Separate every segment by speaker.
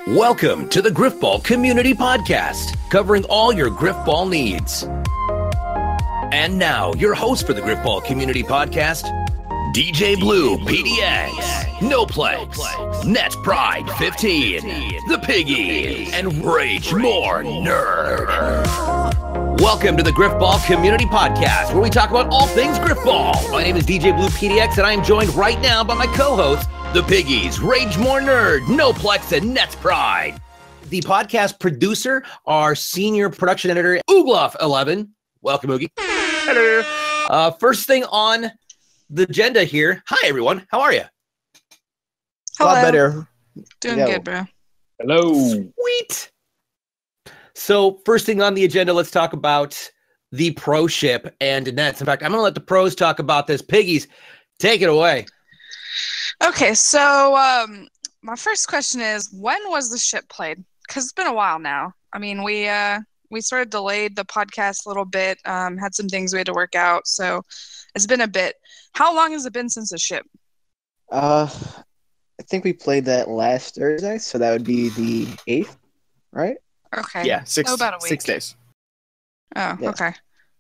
Speaker 1: Welcome to the Grifball Community Podcast, covering all your Grifball needs. And now, your host for the Grifball Community Podcast, DJBlue PDX, Noplex, Net Pride 15, The Piggy, and Rage More Nerd. Welcome to the Grifball Community Podcast, where we talk about all things Grifball. My name is DJBlue PDX, and I am joined right now by my co-hosts, The Piggies, Rage More Nerd, Noplex, and Net Pride. The podcast producer, our senior production editor, Oogloff11. Welcome, Oogie. Hello. First thing on the agenda here. Hi, everyone. How are you?
Speaker 2: Hello.
Speaker 3: A lot better.
Speaker 2: Doing good, bro.
Speaker 3: Hello.
Speaker 1: Sweet. So first thing on the agenda, let's talk about the pro ship and Nets. In fact, I'm going to let the pros talk about this. Piggies, take it away.
Speaker 2: Okay, so my first question is, when was the ship played? Because it's been a while now. I mean, we sort of delayed the podcast a little bit, had some things we had to work out, so it's been a bit. How long has it been since the ship?
Speaker 3: I think we played that last Thursday, so that would be the 8th, right?
Speaker 2: Okay.
Speaker 4: Yeah,
Speaker 2: So about a week.
Speaker 4: 6 days.
Speaker 2: Oh,
Speaker 3: Yeah.
Speaker 2: okay.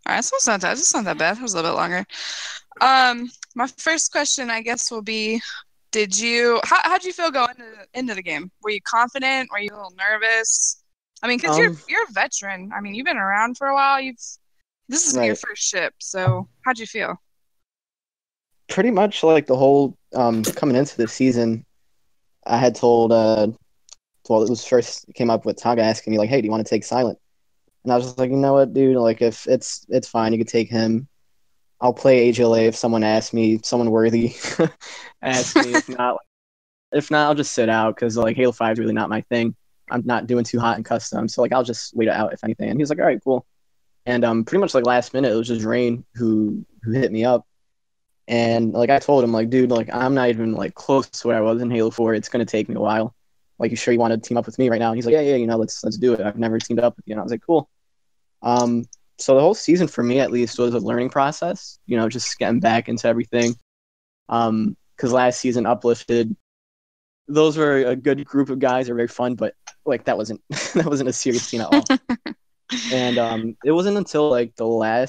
Speaker 2: All right, so it's not that bad. It was a little bit longer. My first question, I guess, will be, how'd you feel going into the game? Were you confident? Were you a little nervous? I mean, because you're a veteran. I mean, you've been around for a while. This is your
Speaker 3: Right.
Speaker 2: first ship, so how'd you feel?
Speaker 3: Pretty much like the whole coming into the season, I had told, it was first came up with Taga asking me, like, hey, do you want to take Silent? And I was just like, you know what, dude? Like, if it's fine, you could take him. I'll play AGLA if someone asks me, someone worthy asks me. If not, I'll just sit out because like Halo 5 is really not my thing. I'm not doing too hot in custom, so like I'll just wait it out if anything. And he was like, all right, cool. And pretty much like last minute, it was just Rain who hit me up, and like I told him, like, dude, like I'm not even like close to where I was in Halo 4. It's gonna take me a while. Like, you sure you want to team up with me right now? And he's like, yeah, you know, let's do it. I've never teamed up with you. And I was like, cool. So the whole season for me, at least, was a learning process, you know, just getting back into everything. Because last season, Uplifted, those were a good group of guys. They're very fun, but like that wasn't a serious team at all. And it wasn't until like the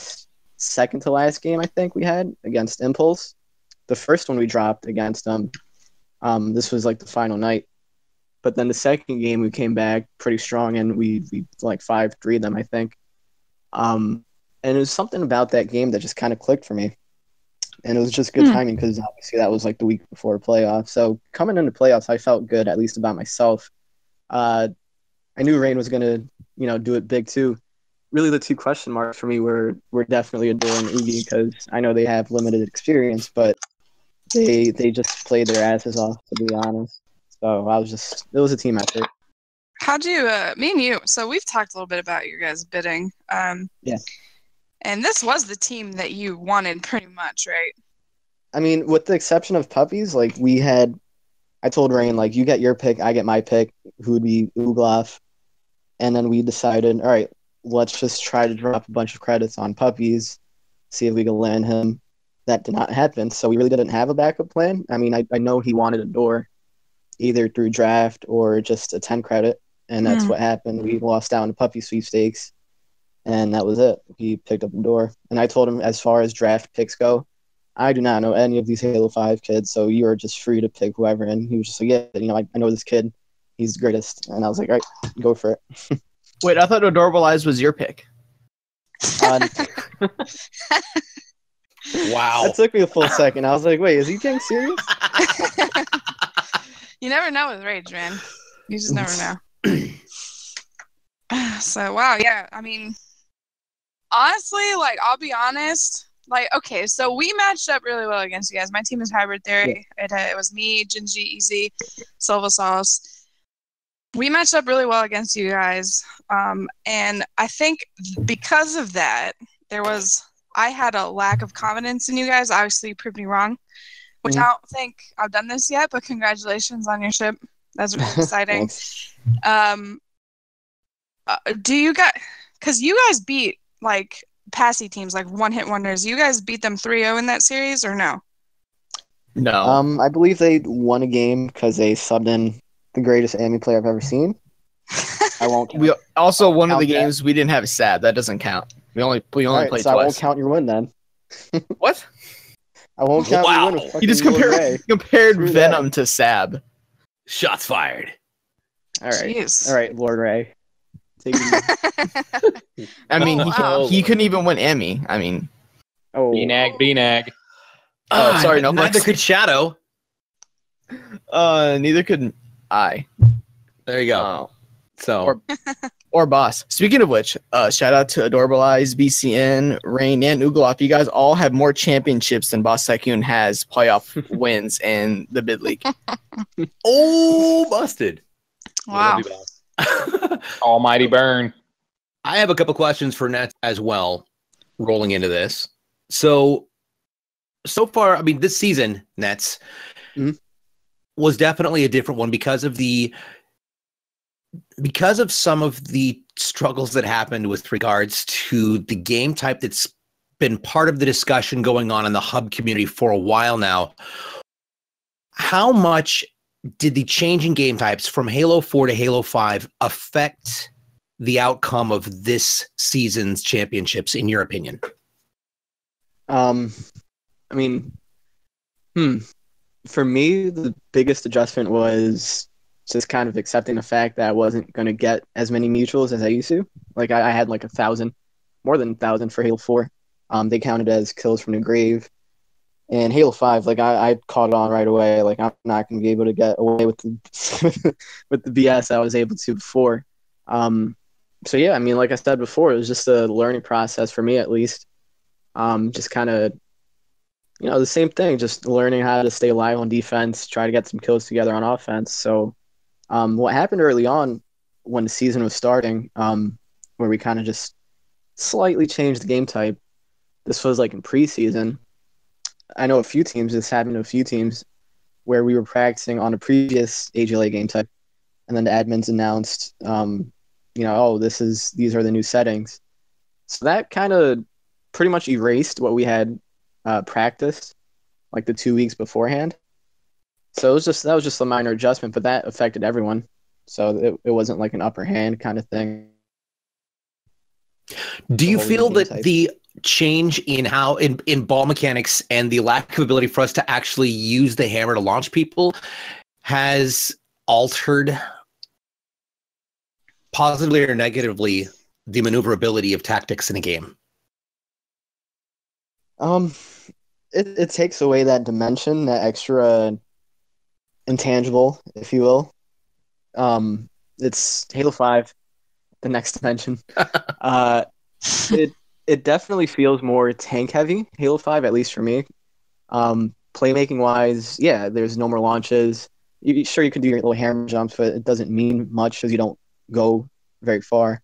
Speaker 3: second to last game I think we had against Impulse, the first one we dropped against them. This was like the final night, but then the second game we came back pretty strong and we like 5-3 them, I think. And it was something about that game that just kind of clicked for me. And it was just good timing because obviously that was like the week before playoffs. So coming into playoffs, I felt good, at least about myself. I knew Rain was going to, you know, do it big too. Really the two question marks for me were definitely Adore and Oogie because I know they have limited experience, but they just played their asses off, to be honest. So it was a team effort.
Speaker 2: How'd you, me and you, so we've talked a little bit about your guys' bidding.
Speaker 3: Yeah.
Speaker 2: And this was the team that you wanted pretty much, right?
Speaker 3: I mean, with the exception of Puppies, like I told Rain, like, you get your pick, I get my pick, who would be Oogloff. And then we decided, all right, let's just try to drop a bunch of credits on Puppies, see if we can land him. That did not happen, so we really didn't have a backup plan. I mean, I know he wanted Adore, either through draft or just a 10 credit. And that's what happened. We lost out in the Puppy sweepstakes, and that was it. He picked up Adore. And I told him, as far as draft picks go, I do not know any of these Halo 5 kids, so you are just free to pick whoever. And he was just like, yeah, you know, I know this kid. He's the greatest. And I was like, all right, go for it.
Speaker 4: Wait, I thought Adorable Eyes was your pick.
Speaker 1: Wow.
Speaker 3: That took me a full second. I was like, wait, is he getting serious?
Speaker 2: You never know with Rage, man. You just never know. So, wow, yeah. I mean, honestly, like, I'll be honest. Like, okay, so we matched up really well against you guys. My team is Hybrid Theory. Yeah. It was me, Gingy, Easy, Silva Sauce. We matched up really well against you guys. And I think because of that, I had a lack of confidence in you guys. Obviously, you proved me wrong, which I don't think I've done this yet, but congratulations on your ship. That's really exciting. Do you guys, because you guys beat like passy teams, like one-hit wonders, you guys beat them 3-0 in that series or no?
Speaker 4: No.
Speaker 3: I believe they won a game because they subbed in the greatest Ammy player I've ever seen. I won't count.
Speaker 4: We also one of the
Speaker 3: Count that.
Speaker 4: games we didn't have a Sab. That doesn't count. We only
Speaker 3: All right,
Speaker 4: played
Speaker 3: so I won't
Speaker 4: twice.
Speaker 3: count your win then.
Speaker 4: What?
Speaker 3: I won't count your win.
Speaker 1: Wow.
Speaker 3: With fucking
Speaker 4: You just
Speaker 3: Lord Ray.
Speaker 4: compared
Speaker 3: Screw
Speaker 4: Venom
Speaker 3: that.
Speaker 4: to Sab.
Speaker 1: Shots fired.
Speaker 3: All right.
Speaker 2: Jeez.
Speaker 3: All right, Lord Ray. Take it easy.
Speaker 4: I mean,
Speaker 2: wow.
Speaker 4: he couldn't even win Emmy. I mean,
Speaker 3: Oh,
Speaker 5: B-nag.
Speaker 4: Oh, sorry, no,
Speaker 1: Neither
Speaker 4: Lex.
Speaker 1: could Shadow.
Speaker 4: neither could I.
Speaker 1: There you go. So
Speaker 4: Or Boss. Speaking of which, shout out to Adorable Eyes, BCN, Rain, and Ugalop. You guys all have more championships than Boss Tycoon has playoff wins in the bid league.
Speaker 1: oh, busted.
Speaker 2: Wow.
Speaker 5: Almighty burn.
Speaker 1: I have a couple questions for Nets as well, rolling into this. So far, I mean, this season, Nets, was definitely a different one because of some of the struggles that happened with regards to the game type that's been part of the discussion going on in the hub community for a while now. How much did the change in game types from Halo 4 to Halo 5 affect the outcome of this season's championships, in your opinion?
Speaker 3: I mean, for me, the biggest adjustment was just kind of accepting the fact that I wasn't going to get as many mutuals as I used to. Like, I had like 1,000, more than 1,000 for Halo 4. They counted as kills from the grave. And Halo 5, like, I caught it on right away. Like, I'm not going to be able to get away with the with the BS I was able to before. So, yeah, I mean, like I said before, it was just a learning process for me, at least. Just kind of, the same thing, just learning how to stay alive on defense, try to get some kills together on offense. So what happened early on when the season was starting, where we kind of just slightly changed the game type, this was like in preseason. I know this happened to a few teams where we were practicing on a previous AGLA game type, and then the admins announced, these are the new settings. So that kind of pretty much erased what we had practiced like the 2 weeks beforehand. So that was just a minor adjustment, but that affected everyone. So it wasn't like an upper hand kind of thing.
Speaker 1: Do you feel that the change in how in ball mechanics and the lack of ability for us to actually use the hammer to launch people has altered positively or negatively the maneuverability of tactics in a game?
Speaker 3: It takes away that dimension, that extra intangible, if you will. It's Halo 5, the next dimension. It definitely feels more tank heavy, Halo 5, at least for me. Playmaking wise, yeah, there's no more launches. You can do your little hammer jumps, but it doesn't mean much because you don't go very far.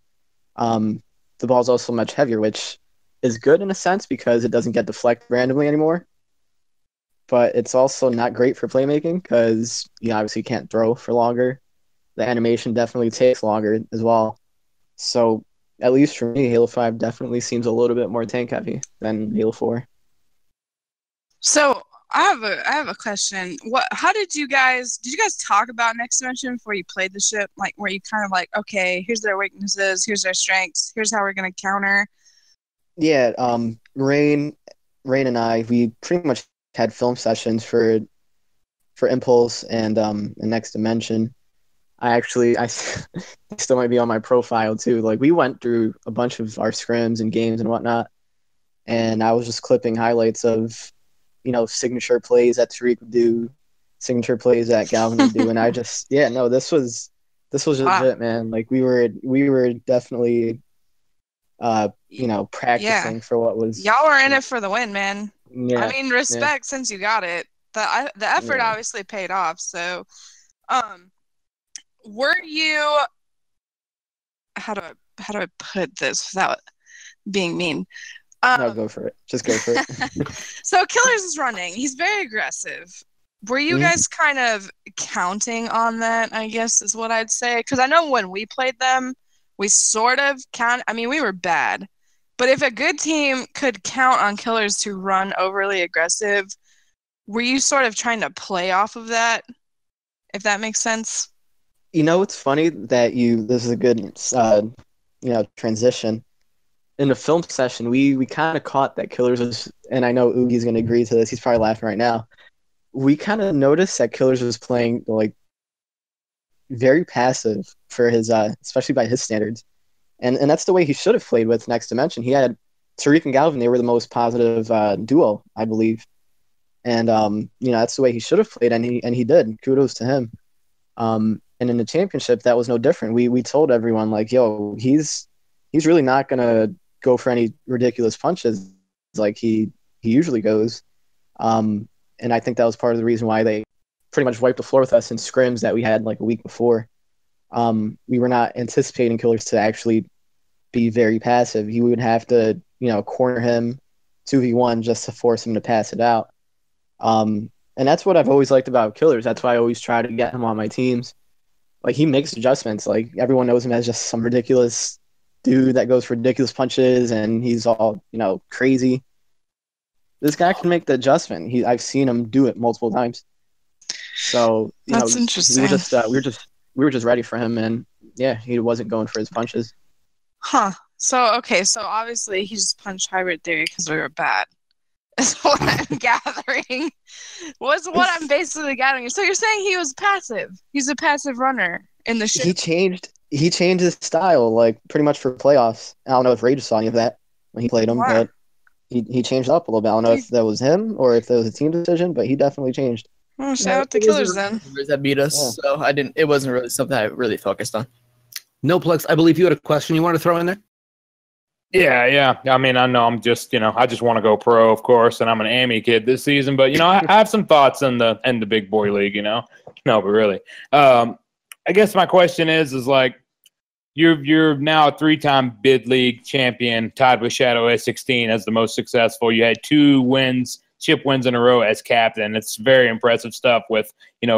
Speaker 3: The ball's also much heavier, which is good in a sense because it doesn't get deflected randomly anymore. But it's also not great for playmaking because you obviously can't throw for longer. The animation definitely takes longer as well. So at least for me, Halo 5 definitely seems a little bit more tank heavy than Halo 4.
Speaker 2: So I have a question. Did you guys talk about Next Dimension before you played the ship? Like, where you kind of like, okay, here's their weaknesses, here's their strengths, here's how we're gonna counter.
Speaker 3: Yeah, Rain and I, we pretty much had film sessions for Impulse and Next Dimension. I still might be on my profile too. Like, we went through a bunch of our scrims and games and whatnot, and I was just clipping highlights of, signature plays that Tariq would do, signature plays that Galvin would do, and I just, this was legit, man. Like, we were definitely, practicing for what was.
Speaker 2: Y'all were in it for the win, man.
Speaker 3: Yeah,
Speaker 2: I mean, respect since you got it. The effort
Speaker 3: Yeah.
Speaker 2: obviously paid off. So, were you? How do I put this without being mean?
Speaker 3: No, go for it. Just go for it.
Speaker 2: So Killers is running. He's very aggressive. Were you guys kind of counting on that, I guess is what I'd say? Because I know when we played them, we sort of we were bad. But if a good team could count on Killers to run overly aggressive, were you sort of trying to play off of that? If that makes sense?
Speaker 3: You know, it's funny that this is a good, transition. In the film session, we kind of caught that Killers was, and I know Oogie's going to agree to this. He's probably laughing right now. We kind of noticed that Killers was playing like very passive for his, especially by his standards, and that's the way he should have played with Next Dimension. He had Tariq and Galvin; they were the most positive duo, I believe, and that's the way he should have played, and he did. Kudos to him. And in the championship, that was no different. We told everyone like, yo, he's really not gonna go for any ridiculous punches like he usually goes. And I think that was part of the reason why they pretty much wiped the floor with us in scrims that we had like a week before. We were not anticipating Killers to actually be very passive. He would have to, corner him 2v1 just to force him to pass it out. And that's what I've always liked about Killers. That's why I always try to get him on my teams. Like, he makes adjustments. Like, everyone knows him as just some ridiculous dude that goes for ridiculous punches, and he's all, crazy. This guy can make the adjustment. I've seen him do it multiple times. So,
Speaker 2: That's interesting.
Speaker 3: We were just ready for him, and yeah, he wasn't going for his punches.
Speaker 2: Huh. So, okay, so obviously he just punched hybrid theory because we were bad. Is what I'm gathering. What I'm basically gathering. So you're saying he was passive. He's a passive runner in the ship.
Speaker 3: He changed his style, like, pretty much for playoffs. I don't know if Rage saw any of that when he played him, but he changed up a little bit. I don't know if that was him or if that was a team decision, but he definitely changed.
Speaker 2: Oh, shout out to Killers then.
Speaker 4: That beat us, so it wasn't really something I really focused on.
Speaker 1: No, Plex, I believe you had a question you want to throw in there?
Speaker 5: Yeah. I mean, I know I'm just, I just want to go pro, of course, and I'm an Ammy kid this season. But I have some thoughts in the big boy league. No, but really, I guess my question is like, you're now a 3-time bid league champion, tied with Shadow S16 as the most successful. You had 2 chip wins in a row as captain. It's very impressive stuff with,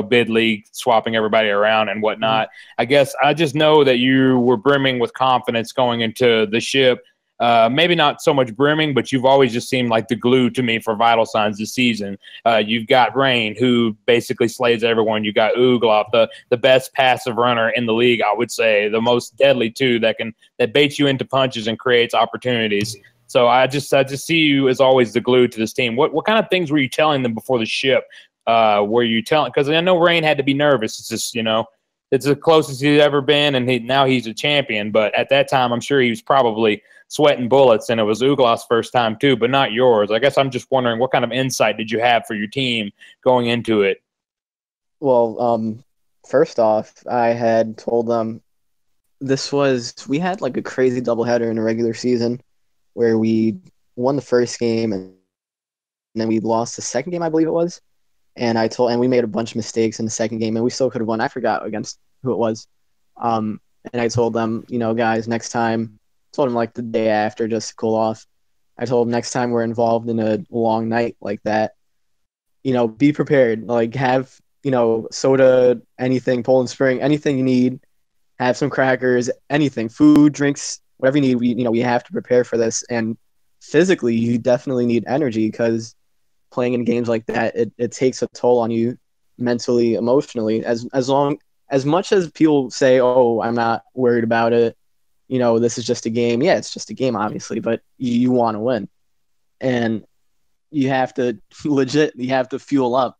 Speaker 5: bid league, swapping everybody around and whatnot. I guess I just know that you were brimming with confidence going into the ship. Maybe not so much brimming, but you've always just seemed like the glue to me for vital signs this season. You've got Rain, who basically slays everyone. You got Ugloff, the best passive runner in the league, I would say, the most deadly too, that baits you into punches and creates opportunities. So I just see you as always the glue to this team. What kind of things were you telling them before the ship? Were you telling? Because I know Rain had to be nervous. It's just it's the closest he's ever been, and now he's a champion. But at that time, I'm sure he was probably sweating bullets, and it was Ugloff's first time too, but not yours. I guess I'm just wondering, what kind of insight did you have for your team going into it?
Speaker 3: Well, first off, I had told them we had like a crazy doubleheader in the regular season where we won the first game and then we lost the second game, I believe it was. And we made a bunch of mistakes in the second game, and we still could have won. I forgot against who it was. And I told them, guys, next time. Told them like the day after just to cool off. I told them next time we're involved in a long night like that, be prepared. Like, have soda, anything, Poland Spring, anything you need. Have some crackers, anything, food, drinks, whatever you need. We have to prepare for this. And physically, you definitely need energy because playing in games like that, it takes a toll on you mentally, emotionally. As much as people say, "Oh, I'm not worried about it. This is just a game." Yeah, it's just a game, obviously, but you want to win. And you have to fuel up.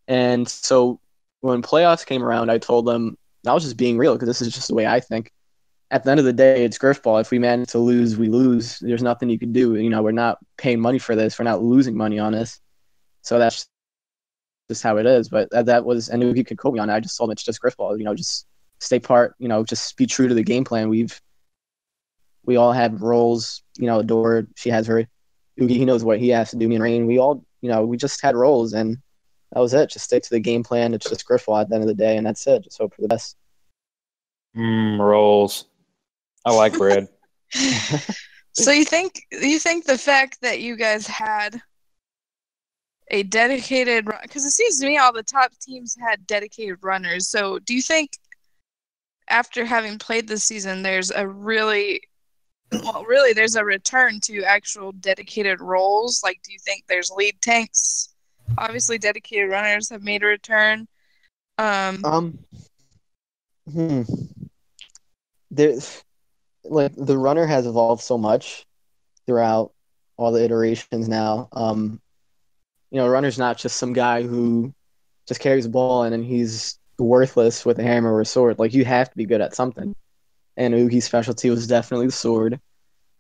Speaker 3: And so when playoffs came around, I told them, I was just being real because this is just the way I think. At the end of the day, it's Grifball. If we manage to lose, we lose. There's nothing you can do. We're not paying money for this. We're not losing money on this. So that's just how it is. But that was, and if you could quote me on it, I just told them it's just Grifball. Just stay part, just be true to the game plan. We all had roles, Adore, she has her. Oogie, he knows what he has to do. Me and Rain, we all, we just had roles, and that was it. Just stick to the game plan. It's just Grifball at the end of the day, and that's it. Just hope for the best.
Speaker 5: Roles. I like bread.
Speaker 2: So you think the fact that you guys had a dedicated run, because it seems to me all the top teams had dedicated runners. So do you think after having played this season, there's a there's a return to actual dedicated roles? Like, do you think there's lead tanks? Obviously, dedicated runners have made a return.
Speaker 3: There's like the runner has evolved so much throughout all the iterations now. Runner's not just some guy who just carries the ball and then he's worthless with a hammer or a sword. Like, you have to be good at something. And Oogie's specialty was definitely the sword.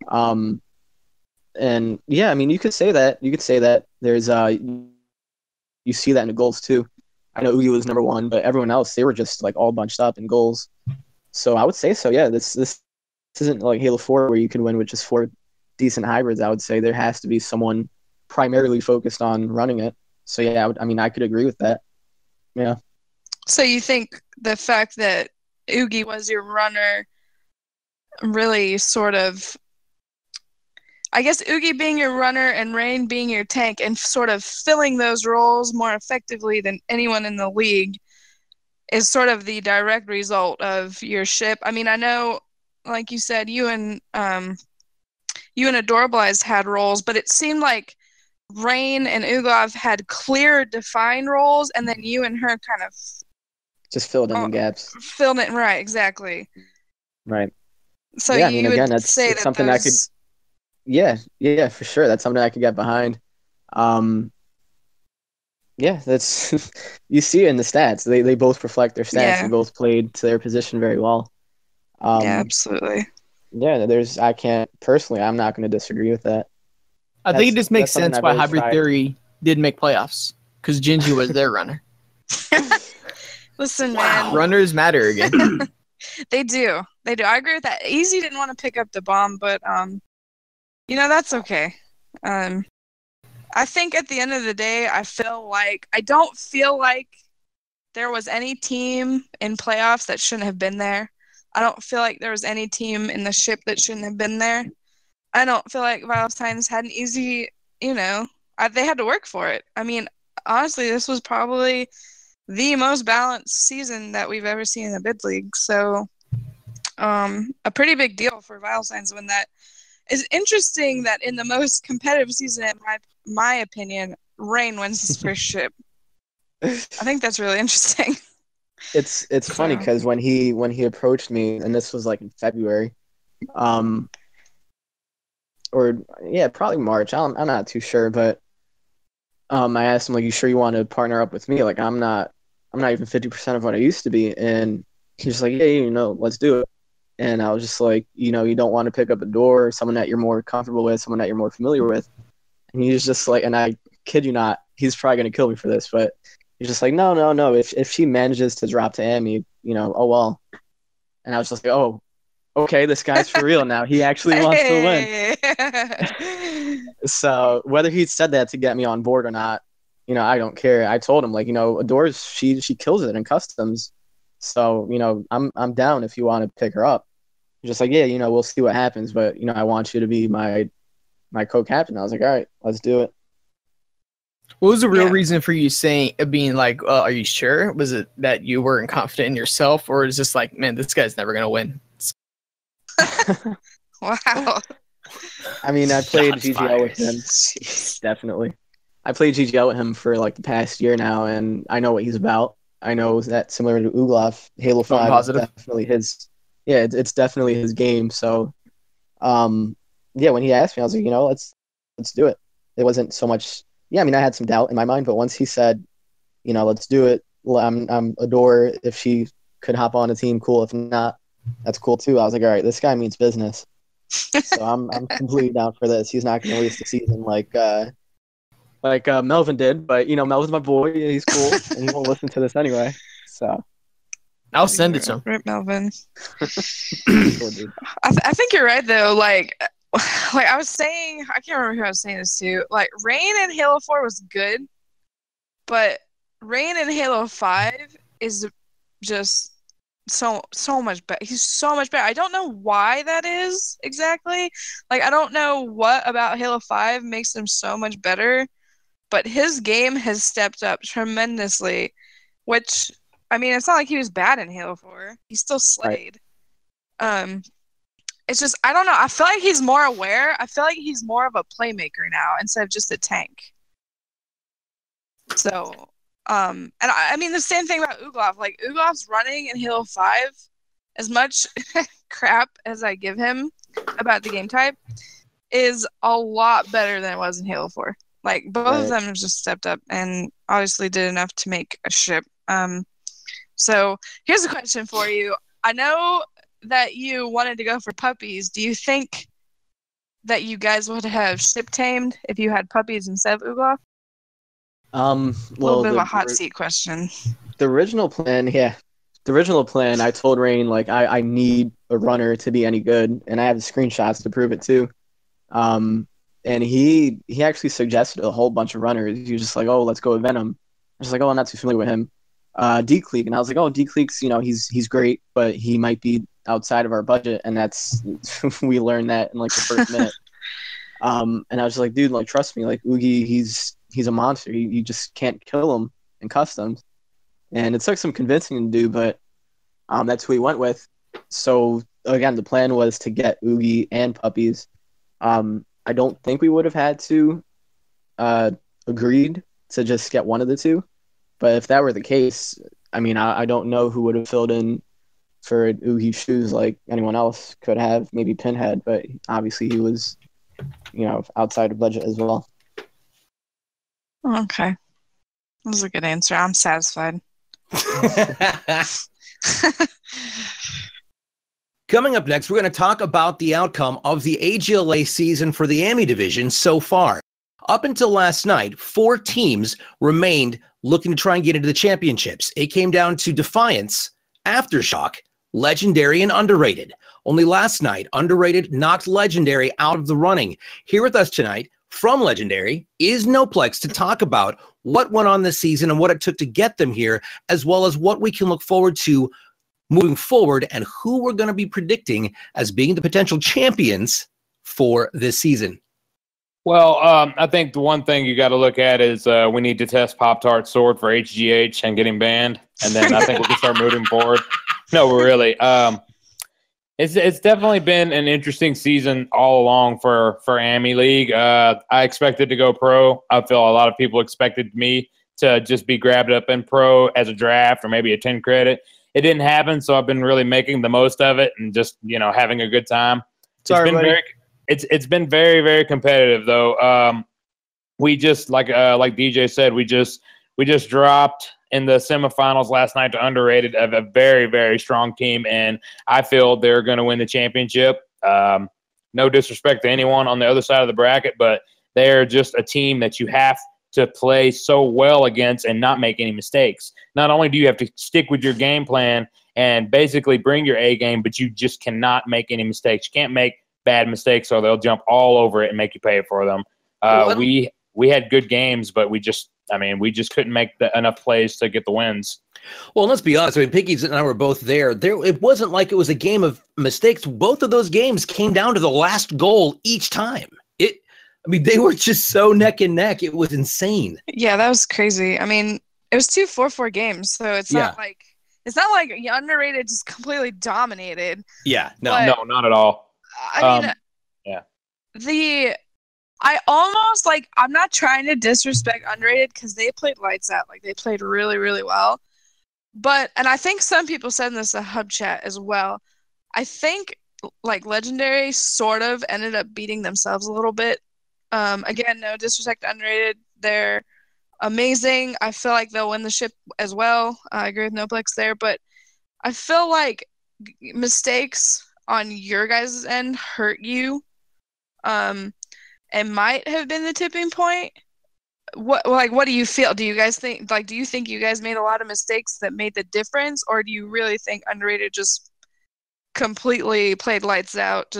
Speaker 3: And yeah, I mean, you could say that. There's you see that in the goals too. I know Oogie was number one, but everyone else, they were just like all bunched up in goals. So I would say so. Yeah, this isn't like Halo 4 where you can win with just 4 decent hybrids. I would say there has to be someone primarily focused on running it. So yeah, I could agree with that. Yeah.
Speaker 2: So you think the fact that Oogie was your runner really sort of, I guess Oogie being your runner and Rain being your tank and sort of filling those roles more effectively than anyone in the league is sort of the direct result of your ship. I mean, I know, like you said, you and Adorabilize had roles, but it seemed like Rain and Ugov had clear, defined roles, and then you and her kind of
Speaker 3: just filled in the gaps.
Speaker 2: Filled it, right? Exactly.
Speaker 3: Right.
Speaker 2: So
Speaker 3: yeah,
Speaker 2: you
Speaker 3: I mean, again,
Speaker 2: would
Speaker 3: that's
Speaker 2: say that
Speaker 3: something
Speaker 2: those...
Speaker 3: I could. Yeah, for sure. That's something I could get behind. Yeah, that's you see it in the stats. They both reflect their stats.
Speaker 2: Yeah.
Speaker 3: They both played to their position very well.
Speaker 2: Yeah, absolutely.
Speaker 3: Yeah, I'm not going to disagree with that.
Speaker 4: I think it just makes sense why Hybrid Theory didn't make playoffs, because Gingy was their runner.
Speaker 2: Listen, man.
Speaker 4: Runners matter again.
Speaker 2: They do. I agree with that. Easy didn't want to pick up the bomb, but that's okay. I think at the end of the day, I don't feel like there was any team in playoffs that shouldn't have been there. I don't feel like there was any team in the ship that shouldn't have been there. I don't feel like Valentine's had an easy, they had to work for it. I mean, honestly, this was probably the most balanced season that we've ever seen in the bid league. So, a pretty big deal for Valentine's to win that. It's interesting that in the most competitive season, in my opinion, Rain wins his first ship. I think that's really interesting.
Speaker 3: It's funny because when he approached me, and this was like in February, probably March. I'm not too sure, but I asked him, like, you sure you want to partner up with me? Like, I'm not even 50% of what I used to be, and he's just like, yeah, let's do it. And I was just like, you don't want to pick up a door, someone that you're more comfortable with, someone that you're more familiar with. And he's just like, and I kid you not, he's probably going to kill me for this, but he's just like, no. If she manages to drop to Ammy, oh, well. And I was just like, oh, okay, this guy's for real now. He actually wants to win. So whether he said that to get me on board or not, I don't care. I told him, like, Adores, she kills it in customs. So, I'm down if you want to pick her up. Just like, yeah, we'll see what happens, but I want you to be my co-captain. I was like, all right, let's do it.
Speaker 4: What was the real reason for you being like, are you sure? Was it that you weren't confident in yourself, or is this like, man, this guy's never gonna win?
Speaker 2: Wow.
Speaker 3: I mean, I played GGL with him. Definitely. I played GGL with him for like the past year now, and I know what he's about. I know that similar to Uglov, Halo 5 is definitely his. Yeah, it's definitely his game. So, when he asked me, I was like, let's do it. It wasn't so much. Yeah, I mean, I had some doubt in my mind, but once he said, let's do it. I'm Adore. If she could hop on a team, cool. If not, that's cool too. I was like, all right, this guy means business. So I'm completely down for this. He's not going to waste the season like Melvin did, but Melvin's my boy. He's cool, and he won't listen to this anyway. So
Speaker 4: I'll send it to him.
Speaker 2: Rip Melvin.
Speaker 3: Cool, dude.
Speaker 2: I think you're right though. Like I was saying, I can't remember who I was saying this to. Like, Rain in Halo 4 was good, but Rain in Halo 5 is just so much better. He's so much better. I don't know why that is exactly. Like, I don't know what about Halo 5 makes him so much better, but his game has stepped up tremendously, which, I mean, it's not like he was bad in Halo 4. He still slayed. Right. It's just, I don't know. I feel like he's more aware. I feel like he's more of a playmaker now instead of just a tank. So, And I mean the same thing about Uglov. Like Uglov's running in Halo 5, as much crap as I give him about the game type, is a lot better than it was in Halo 4. Like both of them have just stepped up and obviously did enough to make a ship. So here's a question for you. I know that you wanted to go for puppies. Do you think that you guys would have ship tamed if you had puppies instead of Uglov?
Speaker 3: Well,
Speaker 2: a little bit of a hot seat question.
Speaker 3: The original plan, I told Rain, like, I need a runner to be any good, and I have the screenshots to prove it too. And he actually suggested a whole bunch of runners. He was just like, oh, let's go with Venom. I was like, oh, I'm not too familiar with him. D-Cleek, and I was like, oh, D-Cleek's, he's great, but he might be outside of our budget, and that's we learned that in like the first minute. And I was like, dude, like, trust me, like, Oogie, he's a monster. You just can't kill him in customs. And it took some convincing to do, but that's who he went with. So again, the plan was to get Oogie and puppies. I don't think we would have had to agreed to just get one of the two. But if that were the case, I mean, I don't know who would have filled in for Oogie's shoes like anyone else could have. Maybe Pinhead, but obviously he was, outside of budget as well.
Speaker 2: Okay. That was a good answer. I'm satisfied.
Speaker 1: Coming up next, we're going to talk about the outcome of the AGLA season for the Ammy division so far. Up until last night, 4 teams remained looking to try and get into the championships. It came down to Defiance, Aftershock, Legendary, and Underrated. Only last night, Underrated knocked Legendary out of the running. Here with us tonight from Legendary is Noplex to talk about what went on this season and what it took to get them here, as well as what we can look forward to moving forward and who we're going to be predicting as being the potential champions for this season.
Speaker 5: Well, I think the one thing you got to look at is we need to test Pop-Tart's sword for HGH and get him banned, and then I think we can start moving forward. No, really. It's definitely been an interesting season all along for Ammy League. I expected to go pro. I feel a lot of people expected me to just be grabbed up in pro as a draft or maybe a 10 credit. It didn't happen, so I've been really making the most of it and just having a good time. It's been very, very competitive though. We just like DJ said, we just dropped in the semifinals last night to Underrated of a very, very strong team, and I feel they're going to win the championship. No disrespect to anyone on the other side of the bracket, but they're just a team that you have to play so well against and not make any mistakes. Not only do you have to stick with your game plan and basically bring your A game, but you just cannot make any mistakes. You can't make bad mistakes, or they'll jump all over it and make you pay for them. We had good games, but we just couldn't make enough plays to get the wins.
Speaker 1: Well, let's be honest. I mean, Piggies and I were both there. It wasn't like it was a game of mistakes. Both of those games came down to the last goal each time. They were just so neck and neck. It was insane.
Speaker 2: Yeah, that was crazy. I mean, it was 2 4-4 games, so it's not like Underrated just completely dominated.
Speaker 1: Yeah, no,
Speaker 5: not at all.
Speaker 2: I mean, I almost I'm not trying to disrespect Underrated because they played lights out. Like, they played really, really well. And I think some people said this in the hub chat as well. I think Legendary sort of ended up beating themselves a little bit. Again, no disrespect to Underrated. They're amazing. I feel like they'll win the ship as well. I agree with Noplex there, but I feel like mistakes on your guys' end hurt you. And might have been the tipping point. What do you feel? Do you guys think do you think you guys made a lot of mistakes that made the difference, or do you really think Underrated just completely played lights out?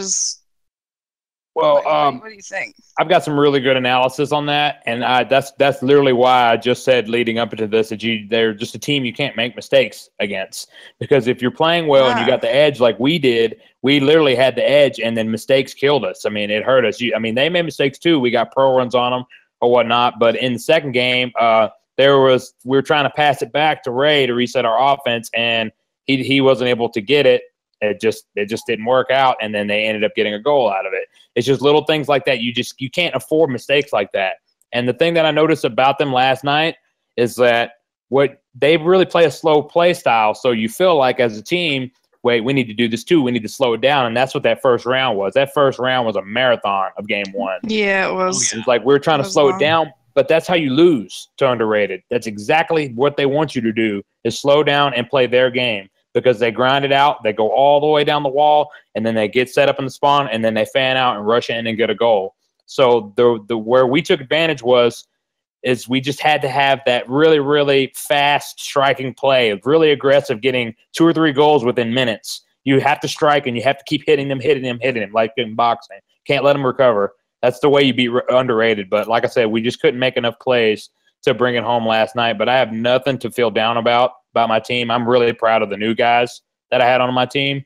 Speaker 2: What do you think?
Speaker 5: I've got some really good analysis on that, and that's literally why I just said leading up into this that they're just a team you can't make mistakes against, because if you're playing well and you got the edge like we did, we literally had the edge, and then mistakes killed us. I mean, it hurt us. They made mistakes too. We got pro runs on them or whatnot, but in the second game, we were trying to pass it back to Ray to reset our offense, and he wasn't able to get it. It just didn't work out, and then they ended up getting a goal out of it. It's just little things like that. You can't afford mistakes like that. And the thing that I noticed about them last night is that what they really play a slow play style. So you feel like as a team, wait, we need to do this too. We need to slow it down. And that's what that first round was. That first round was a marathon of game one.
Speaker 2: Yeah, it was.
Speaker 5: It's like we're trying to slow it down, but that's how you lose to underrated. That's exactly what they want you to do, is slow down and play their game, because they grind it out. They go all the way down the wall, and then they get set up in the spawn, and then they fan out and rush in and get a goal. So the where we took advantage is we just had to have that really, really fast striking play, really aggressive, getting 2 or 3 goals within minutes. You have to strike, and you have to keep hitting them, like in boxing. Can't let them recover. That's the way you beat underrated. But like I said, we just couldn't make enough plays to bring it home last night. But I have nothing to feel down about my team. I'm really proud of the new guys that I had on my team.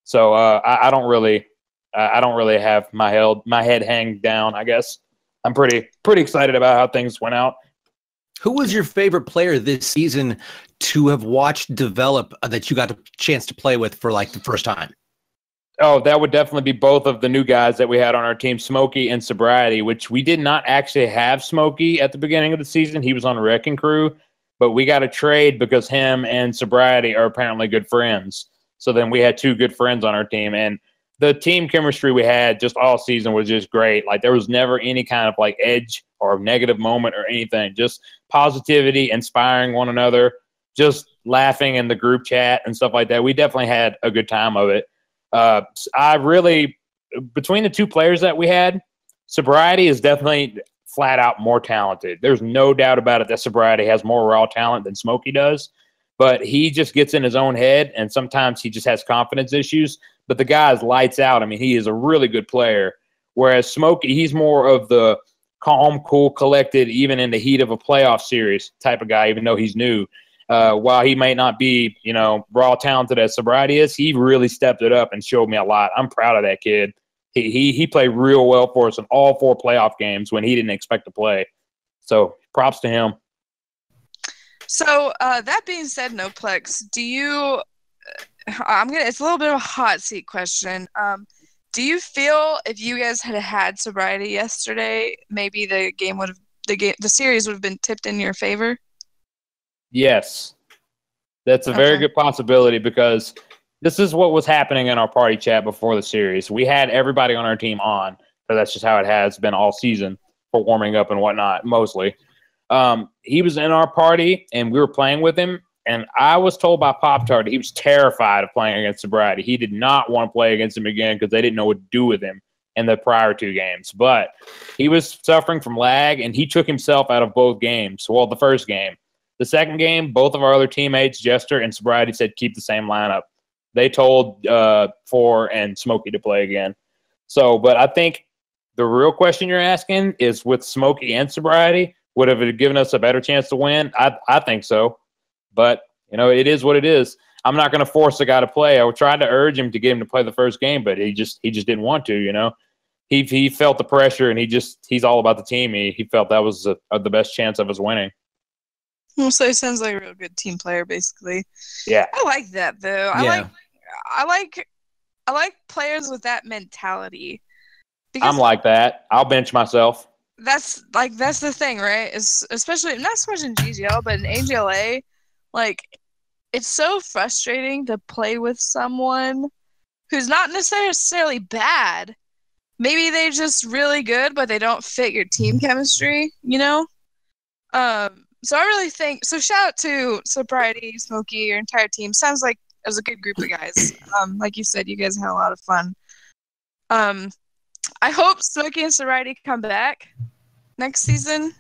Speaker 5: So I don't really have my head hang down, I guess. I'm pretty excited about how things went out.
Speaker 1: Who was your favorite player this season to have watched develop that you got a chance to play with for like the first time?
Speaker 5: Oh, that would definitely be both of the new guys that we had on our team, Smokey and Sobriety, which we did not actually have Smokey at the beginning of the season. He was on a wrecking crew, but we got a trade because him and Sobriety are apparently good friends. So then we had 2 good friends on our team, and the team chemistry we had just all season was just great. Like there was never any kind of like edge or negative moment or anything, just positivity, inspiring one another, just laughing in the group chat and stuff like that. We definitely had a good time of it. I really, between the 2 players that we had, Sobriety is definitely flat out more talented. There's no doubt about it that Sobriety has more raw talent than Smokey does, but he just gets in his own head, and sometimes he just has confidence issues. But the guy is lights out. I mean, he is a really good player. Whereas Smokey, he's more of the calm, cool, collected, even in the heat of a playoff series type of guy, even though he's new. While he may not be, raw talented as Sobriety is, he really stepped it up and showed me a lot. I'm proud of that kid. He played real well for us in all 4 playoff games when he didn't expect to play. So props to him.
Speaker 2: So that being said, Noplex, do you? It's a little bit of a hot seat question. Do you feel if you guys had Sobriety yesterday, maybe the series would have been tipped in your favor?
Speaker 5: Yes, that's a very good possibility, because this is what was happening in our party chat before the series. We had everybody on our team on, but that's just how it has been all season for warming up and whatnot, mostly. He was in our party, and we were playing with him, and I was told by Pop-Tart he was terrified of playing against Sobriety. He did not want to play against him again because they didn't know what to do with him in the prior 2 games. But he was suffering from lag, and he took himself out of both games. Well, the first game. The second game, both of our other teammates, Jester and Sobriety, said keep the same lineup. They told Four and Smokey to play again. So, but I think the real question you're asking is, with Smokey and Sobriety, would have it given us a better chance to win? I think so. But, it is what it is. I'm not going to force a guy to play. I tried to urge him to get him to play the first game, but he just didn't want to, He felt the pressure, and he's all about the team. He felt that was the best chance of us winning.
Speaker 2: Well, so he sounds like a real good team player, basically.
Speaker 5: Yeah.
Speaker 2: I like that, though.
Speaker 1: Yeah.
Speaker 2: I like players with that mentality. Because
Speaker 5: I'm like that. I'll bench myself.
Speaker 2: that's the thing, right? Is especially not so much in GGL, but in AGLA, it's so frustrating to play with someone who's not necessarily bad. Maybe they're just really good, but they don't fit your team chemistry, So I really think so. Shout out to Sobriety, Smokey, your entire team. Sounds like it was a good group of guys. Like you said, you guys had a lot of fun. I hope Smokey and Sobriety come back next season.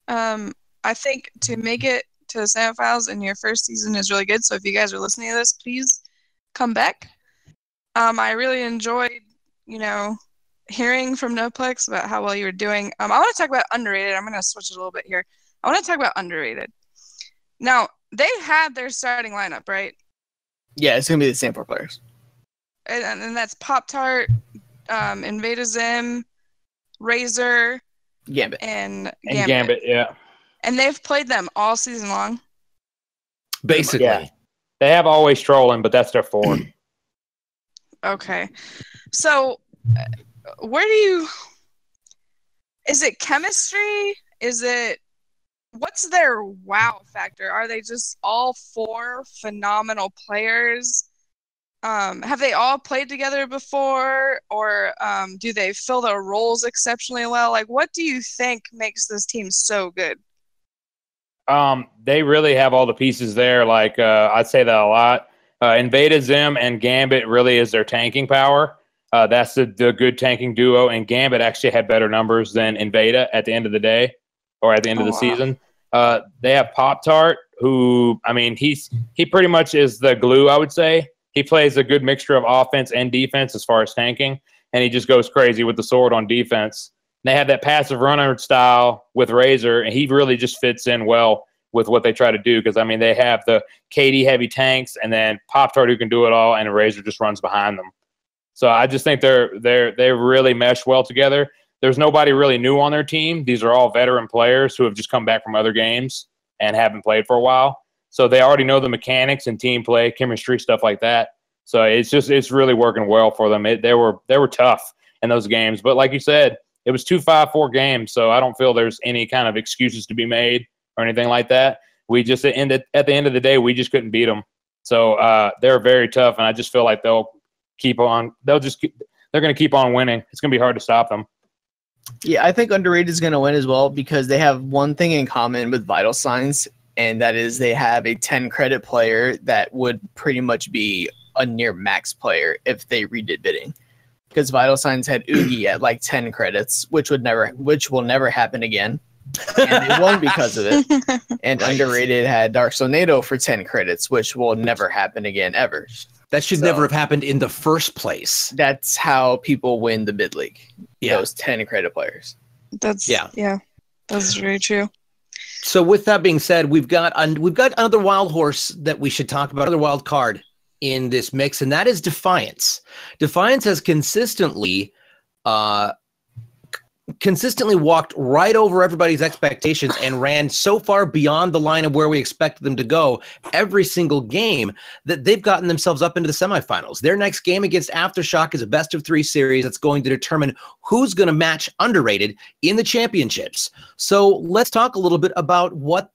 Speaker 2: I think to make it to the semifinals in your first season is really good. So if you guys are listening to this, please come back. I really enjoyed, hearing from Noplex about how well you were doing. I want to talk about underrated. I'm going to switch it a little bit here. I want to talk about underrated. Now, they had their starting lineup, right?
Speaker 4: Yeah, it's going to be the same 4 players.
Speaker 2: And that's Pop-Tart, Invadazim, Razor,
Speaker 4: Gambit.
Speaker 2: and
Speaker 5: Gambit, yeah.
Speaker 2: And they've played them all season long?
Speaker 1: Basically.
Speaker 5: Yeah. They have always trolling, but that's their 4.
Speaker 2: Okay. So, is it chemistry? Is it what's their wow factor? Are they just all 4 phenomenal players? Have they all played together before, or do they fill their roles exceptionally well? Like, what do you think makes this team so good?
Speaker 5: They really have all the pieces there. Like, I'd say that a lot. Invada, Zim, and Gambit really is their tanking power. That's the good tanking duo, and Gambit actually had better numbers than Invada at the end of the day, or at the end of the season. They have Pop-Tart, who, I mean, he pretty much is the glue, I would say. He plays a good mixture of offense and defense as far as tanking, and he just goes crazy with the sword on defense. They have that passive runner style with Razor, and he really just fits in well with what they try to do, because, I mean, they have the KD heavy tanks and then Pop-Tart who can do it all, and Razor just runs behind them. So I just think they really mesh well together. There's nobody really new on their team. These are all veteran players who have just come back from other games and haven't played for a while. So they already know the mechanics and team play, chemistry, stuff like that. So it's really working well for them. They were tough in those games, but like you said, it was 2-5-4 games. So I don't feel there's any kind of excuses to be made or anything like that. We just at the end of the day, we just couldn't beat them. So they're very tough, and I just feel like they're going to keep on winning. It's going to be hard to stop them.
Speaker 4: Yeah, I think Underrated is going to win as well, because they have one thing in common with Vital Signs, and that is they have a 10 credit player that would pretty much be a near max player if they redid bidding. Because Vital Signs had Oogie at like 10 credits, which will never happen again. And they won because of it. And Underrated had Dark Sonado for 10 credits, which will never happen again ever.
Speaker 6: That should never have happened in the first place.
Speaker 4: That's how people win the bid league.
Speaker 6: Yeah.
Speaker 4: Those 10 credit players.
Speaker 2: That's very true.
Speaker 6: So with that being said, we've got another wild horse that we should talk about, another wild card in this mix, and that is Defiance. Defiance has consistently walked right over everybody's expectations and ran so far beyond the line of where we expected them to go every single game that they've gotten themselves up into the semifinals. Their next game against Aftershock is a best-of-3 series that's going to determine who's going to match Underrated in the championships. So let's talk a little bit about what's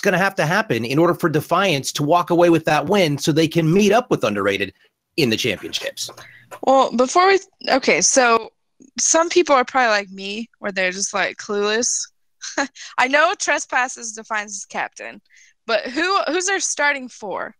Speaker 6: going to have to happen in order for Defiance to walk away with that win so they can meet up with Underrated in the championships.
Speaker 2: Well, so some people are probably like me, where they're just like clueless. I know Trespasses defines as captain, but who's their starting 4?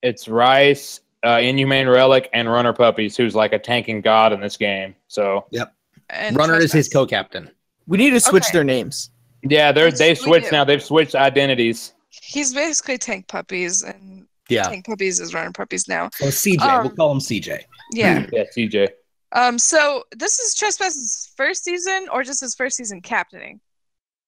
Speaker 5: It's Rice, Inhumane Relic, and Runner Puppies, who's like a tanking god in this game. So
Speaker 6: yep,
Speaker 2: and
Speaker 6: Runner is his co-captain.
Speaker 4: We need to switch their names.
Speaker 5: Yeah, they've switched now. They've switched identities.
Speaker 2: He's basically Tank Puppies, and Tank Puppies is Runner Puppies now.
Speaker 6: So CJ, we'll call him CJ.
Speaker 2: Yeah.
Speaker 5: Yeah, CJ.
Speaker 2: So this is Trespass's first season, or just his first season captaining?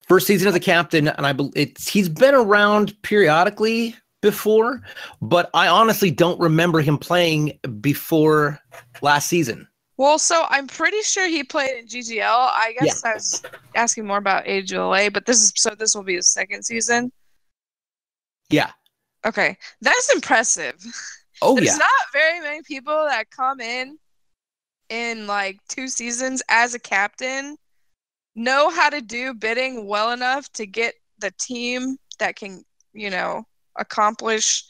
Speaker 6: First season as a captain, and I believe he's been around periodically before, but I honestly don't remember him playing before last season.
Speaker 2: Well, so I'm pretty sure he played in GGL. I guess I was asking more about AGLA, but this will be his second season.
Speaker 6: Yeah.
Speaker 2: Okay, that's impressive.
Speaker 6: Oh,
Speaker 2: There's not very many people that come in like 2 seasons as a captain, know how to do bidding well enough to get the team that can, accomplish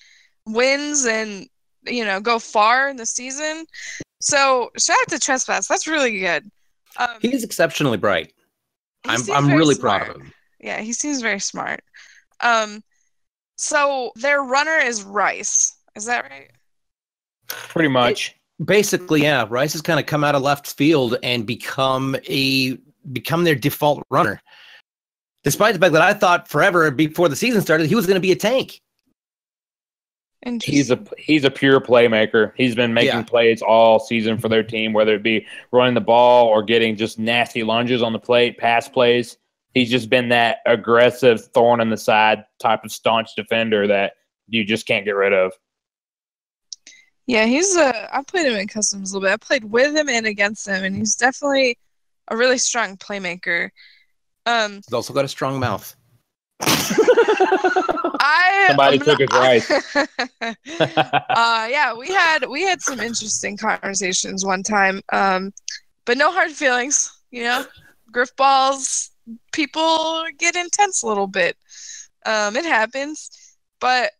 Speaker 2: wins and, go far in the season. So shout out to Trespass. That's really good.
Speaker 6: He is exceptionally bright. I'm really proud of him.
Speaker 2: Yeah, he seems very smart. So their runner is Rice. Is that right?
Speaker 5: Pretty much.
Speaker 6: Basically, yeah. Rice has kind of come out of left field and become their default runner. Despite the fact that I thought forever before the season started he was going to be a tank.
Speaker 5: He's a pure playmaker. He's been making plays all season for their team, whether it be running the ball or getting just nasty lunges on the plate, pass plays. He's just been that aggressive thorn in the side type of staunch defender that you just can't get rid of.
Speaker 2: Yeah, I played him in customs a little bit. I played with him and against him, and he's definitely a really strong playmaker.
Speaker 6: He's also got a strong mouth.
Speaker 5: Somebody took his rice.
Speaker 2: Yeah, we had some interesting conversations one time, but no hard feelings. Grifballs, people get intense a little bit. It happens. But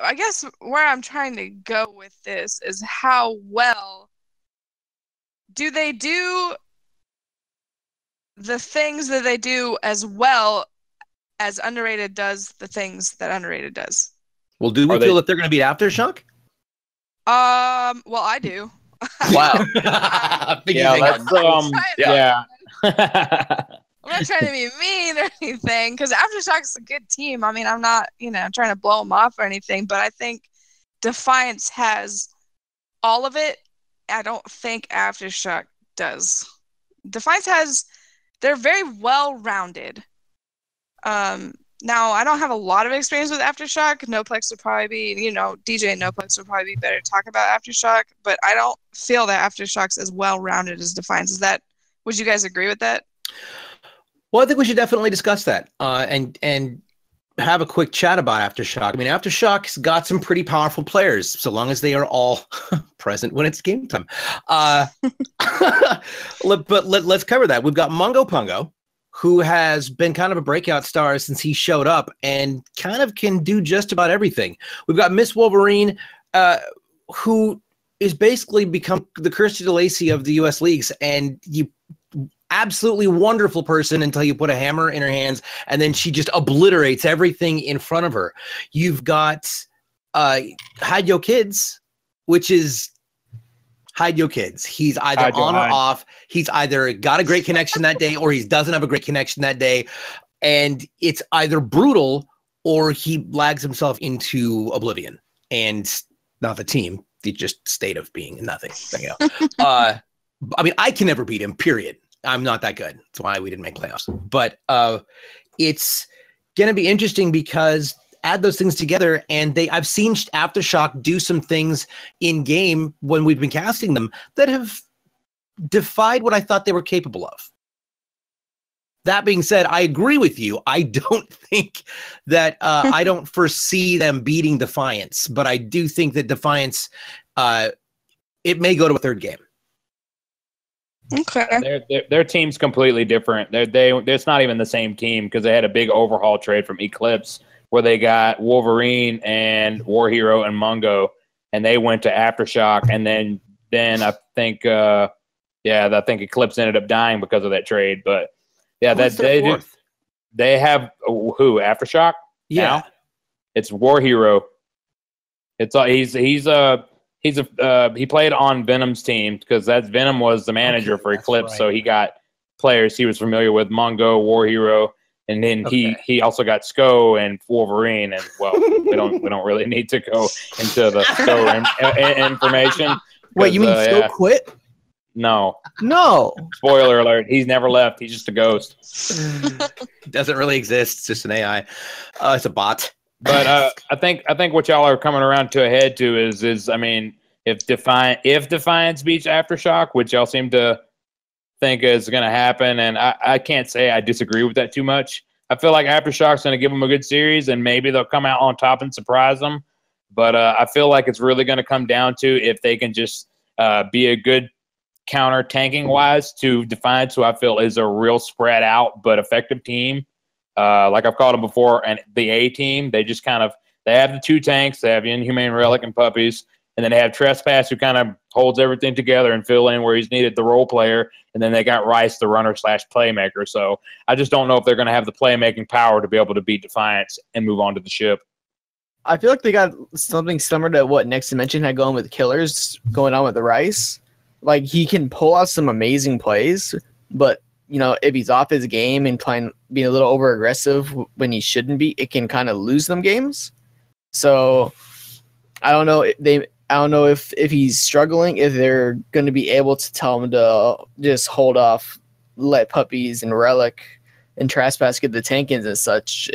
Speaker 2: I guess where I'm trying to go with this is how well do they do the things that they do as well as Underrated does the things that Underrated does?
Speaker 6: Well, do we feel that they're going to beat Aftershock?
Speaker 2: Well, I do.
Speaker 4: Wow.
Speaker 5: Yeah, yeah.
Speaker 2: I'm not trying to be mean or anything, because Aftershock's a good team. I mean, I'm not, trying to blow them off or anything, but I think Defiance has all of it. I don't think Aftershock does. Defiance they're very well-rounded. Now, I don't have a lot of experience with Aftershock. Noplex would probably be, DJ and Noplex would probably be better to talk about Aftershock, but I don't feel that Aftershock's as well-rounded as Defiance. Would you guys agree with that?
Speaker 6: Well, I think we should definitely discuss that and have a quick chat about Aftershock. I mean, Aftershock's got some pretty powerful players, so long as they are all present when it's game time. But let's cover that. We've got Mungo Pungo, who has been kind of a breakout star since he showed up and kind of can do just about everything. We've got Miss Wolverine, who is basically become the Kirstie DeLacy of the U.S. leagues, and you absolutely wonderful person until you put a hammer in her hands, and then she just obliterates everything in front of her. You've got Hide Yo Kids, which is Hide Yo Kids. He's either on or off. He's either got a great connection that day or he doesn't have a great connection that day, and it's either brutal or he lags himself into oblivion. And not the team, the just state of being nothing. I mean, I can never beat him, period. I'm not that good. That's why we didn't make playoffs. But it's going to be interesting because add those things together, and I've seen Aftershock do some things in game when we've been casting them that have defied what I thought they were capable of. That being said, I agree with you. I don't think that I don't foresee them beating Defiance, but I do think that Defiance, it may go to a third game.
Speaker 2: Okay.
Speaker 5: Their team's completely different. It's not even the same team because they had a big overhaul trade from Eclipse where they got Wolverine and War Hero and Mungo, and they went to Aftershock, and then I think I think Eclipse ended up dying because of that trade. But yeah, they have who Aftershock?
Speaker 6: Yeah,
Speaker 5: now? It's War Hero. He played on Venom's team because Venom was the manager for Eclipse, right. So he got players he was familiar with: Mungo, War Hero, and then he also got Sko and Wolverine. And well, we don't really need to go into the Sko information.
Speaker 4: Wait, you mean Sko quit?
Speaker 5: No.
Speaker 4: Spoiler
Speaker 5: alert: he's never left. He's just a ghost.
Speaker 6: Doesn't really exist. It's just an AI. It's a bot.
Speaker 5: But I think what y'all are coming around to a head to is I mean, if Defiance beats Aftershock, which y'all seem to think is going to happen, and I can't say I disagree with that too much. I feel like Aftershock's going to give them a good series, and maybe they'll come out on top and surprise them. But I feel like it's really going to come down to if they can just be a good counter tanking wise to Defiance, who I feel is a real spread out but effective team. Like I've called them before, and the A team, they just they have the two tanks, they have Inhumane Relic and Puppies, and then they have Trespass, who kind of holds everything together and fill in where he's needed, the role player, and then they got Rice, the runner/playmaker. So I just don't know if they're going to have the playmaking power to be able to beat Defiance and move on to the ship.
Speaker 4: I feel like they got something similar to what Next Dimension had going with Killers, going on with the Rice. Like, he can pull out some amazing plays, but if he's off his game and being a little over aggressive when he shouldn't be, it can kind of lose them games. So I don't know. I don't know if he's struggling, if they're going to be able to tell him to just hold off, let Puppies and Relic and Trespass get the tank-ins and such.